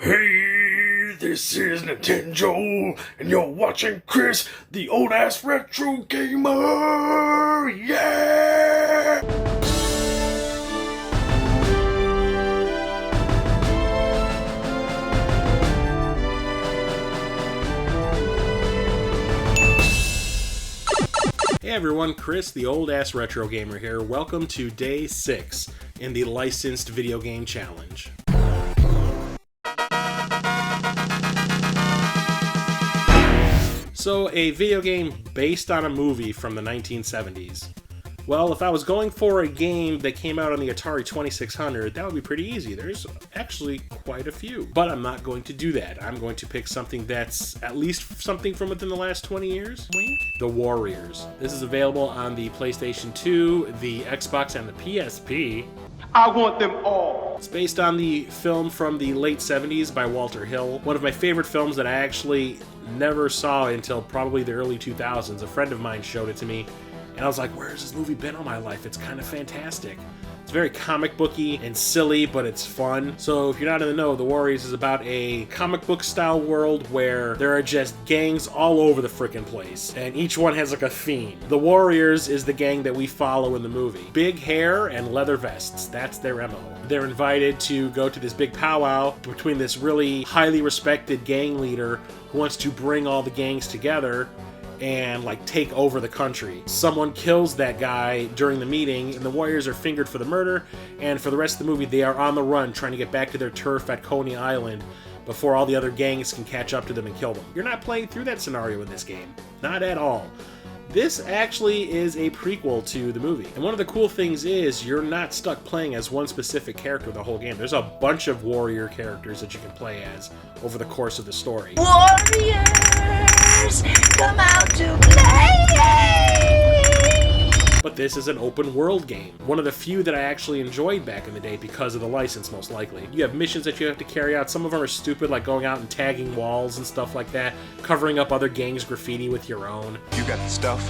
Hey, this is Nintendo, and you're watching Chris, the old-ass retro gamer! Yeah! Hey everyone, Chris, the old-ass retro gamer here. Welcome to Day 6 in the Licensed Video Game Challenge. So, a video game based on a movie from the 1970s. Well, if I was going for a game that came out on the Atari 2600, that would be pretty easy. There's actually quite a few. But I'm not going to do that. I'm going to pick something that's at least something from within the last 20 years. The Warriors. This is available on the PlayStation 2, the Xbox, and the PSP. I want them all. It's based on the film from the late 70s by Walter Hill. One of my favorite films that I actually never saw until probably the early 2000s. A friend of mine showed it to me, and I was like, where's this movie been all my life? It's kind of fantastic. It's very comic booky and silly, but it's fun. So if you're not in the know, The Warriors is about a comic book style world where there are just gangs all over the frickin' place, and each one has like a theme. The Warriors is the gang that we follow in the movie. Big hair and leather vests, that's their MO. They're invited to go to this big powwow between this really highly respected gang leader who wants to bring all the gangs together and like take over the country. Someone kills that guy during the meeting, and the Warriors are fingered for the murder, and for the rest of the movie they are on the run trying to get back to their turf at Coney Island before all the other gangs can catch up to them and kill them. You're not playing through that scenario in this game. Not at all. This actually is a prequel to the movie. And one of the cool things is you're not stuck playing as one specific character the whole game. There's a bunch of warrior characters that you can play as over the course of the story. Warriors, come out to play! But this is an open world game. One of the few that I actually enjoyed back in the day because of the license, most likely. You have missions that you have to carry out. Some of them are stupid, like going out and tagging walls and stuff like that, covering up other gangs' graffiti with your own. You got the stuff?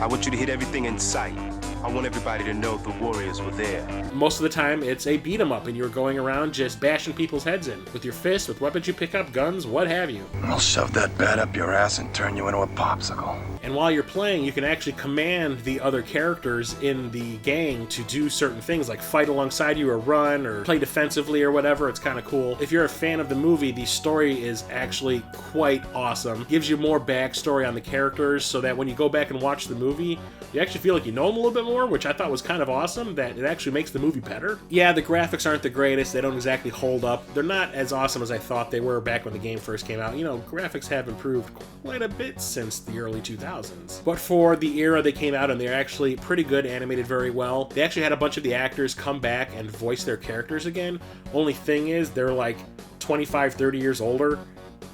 I want you to hit everything in sight. I want everybody to know the Warriors were there. Most of the time, it's a beat 'em up, and you're going around just bashing people's heads in with your fists, with weapons you pick up, guns, what have you. I'll shove that bat up your ass and turn you into a popsicle. And while you're playing, you can actually command the other characters in the gang to do certain things, like fight alongside you or run or play defensively or whatever. It's kind of cool. If you're a fan of the movie, the story is actually quite awesome. Gives you more backstory on the characters so that when you go back and watch the movie, you actually feel like you know them a little bit more, which I thought was kind of awesome, that it actually makes the movie better. Yeah, the graphics aren't the greatest. They don't exactly hold up. They're not as awesome as I thought they were back when the game first came out. You know, graphics have improved quite a bit since the early 2000s. But for the era they came out in, they're actually pretty good, animated very well. They actually had a bunch of the actors come back and voice their characters again. Only thing is, they're like 25, 30 years older,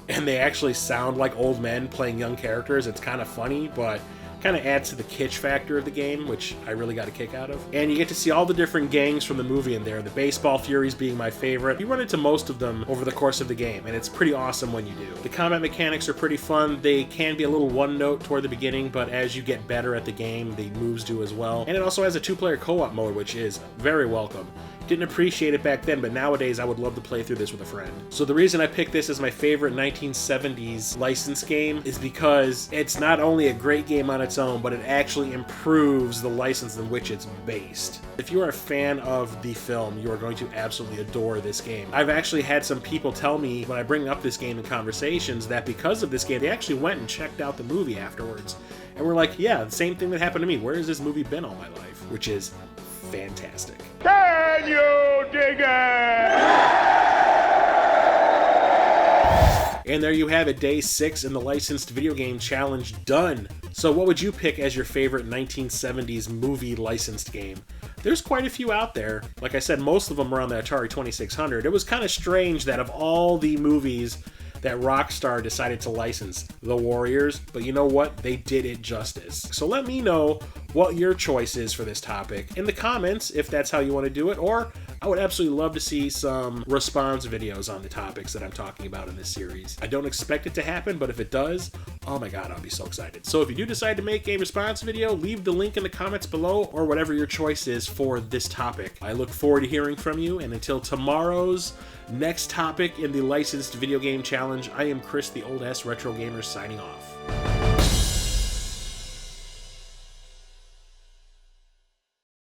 and they actually sound like old men playing young characters. It's kind of funny, but kind of adds to the kitsch factor of the game, which I really got a kick out of. And you get to see all the different gangs from the movie in there, the Baseball Furies being my favorite. You run into most of them over the course of the game, and it's pretty awesome when you do. The combat mechanics are pretty fun. They can be a little one-note toward the beginning, but as you get better at the game, the moves do as well. And it also has a two-player co-op mode, which is very welcome. Didn't appreciate it back then, but nowadays I would love to play through this with a friend. So the reason I picked this as my favorite 1970s licensed game is because it's not only a great game on its own, but it actually improves the license in which it's based. If you are a fan of the film, you are going to absolutely adore this game. I've actually had some people tell me when I bring up this game in conversations that because of this game, they actually went and checked out the movie afterwards. And we're like, yeah, the same thing that happened to me. Where has this movie been all my life? Which is fantastic. Can you dig it? And there you have it, Day 6 in the Licensed Video Game Challenge done. So what would you pick as your favorite 1970s movie licensed game? There's quite a few out there. Like I said, most of them are on the Atari 2600. It was kind of strange that of all the movies that Rockstar decided to license, The Warriors, but you know what? They did it justice. So let me know what your choice is for this topic in the comments if that's how you want to do it, or I would absolutely love to see some response videos on the topics that I'm talking about in this series. I don't expect it to happen, but if it does, Oh my god, I'll be so excited. So if you do decide to make a response video, leave the link in the comments below, or whatever your choice is for this topic. I look forward to hearing from you, and until tomorrow's next topic in the Licensed Video Game Challenge, I am Chris, the Old Ass Retro Gamer, signing off.